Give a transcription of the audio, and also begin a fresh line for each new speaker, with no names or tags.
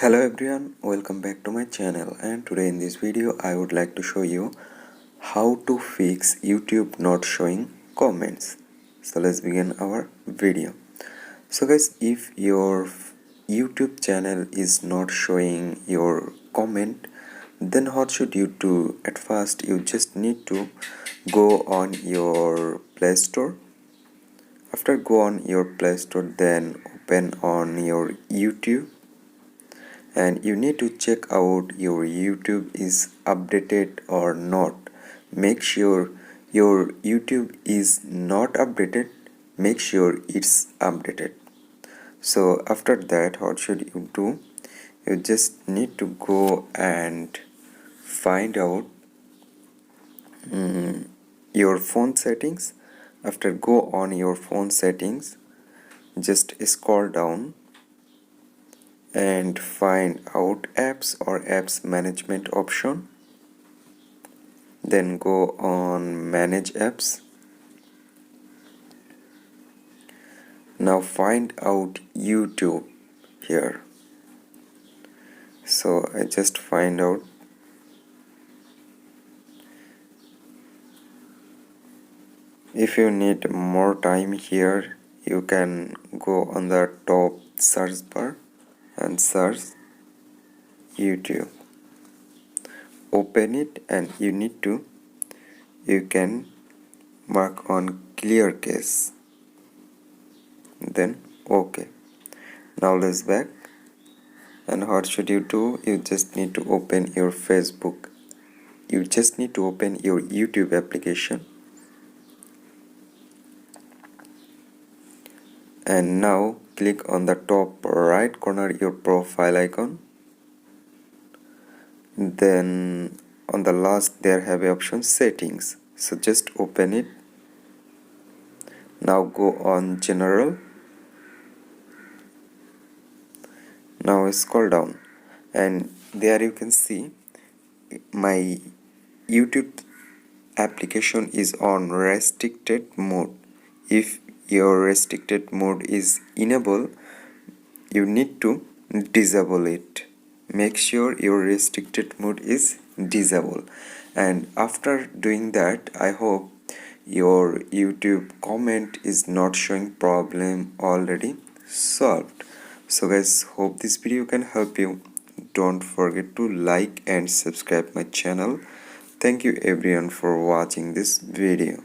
Hello everyone, welcome back to my channel, and today in this video I would like to show you how to fix YouTube not showing comments. So let's begin our video. So guys, if your YouTube channel is not showing your comment, then what should you do? At first you just need to go on your Play Store. After go on your Play Store, then open on your YouTube, and you need to check out your YouTube is updated or not. Make sure your YouTube is not updated, make sure it's updated. So after that, what should you do? You just need to go and find out your phone settings. After go on your phone settings, just scroll down and find out apps or apps management option, then go on manage apps. Now find out YouTube here. So I just find out. If you need more time here, you can go on the top search bar and search YouTube. Open it, and you can mark on clear case, then okay. Now let's back, and what should you do? You just need to open your Facebook. You just need to open your YouTube application, and now click on the top right corner your profile icon. Then on the last there have a option settings, so just open it. Now go on general. Now scroll down, and there you can see my YouTube application is on restricted mode. If your restricted mode is enabled, you need to disable it. Make sure your restricted mode is disabled, and after doing that, I hope your YouTube comment is not showing problem already solved. So guys, hope this video can help you. Don't forget to like and subscribe my channel. Thank you everyone for watching this video.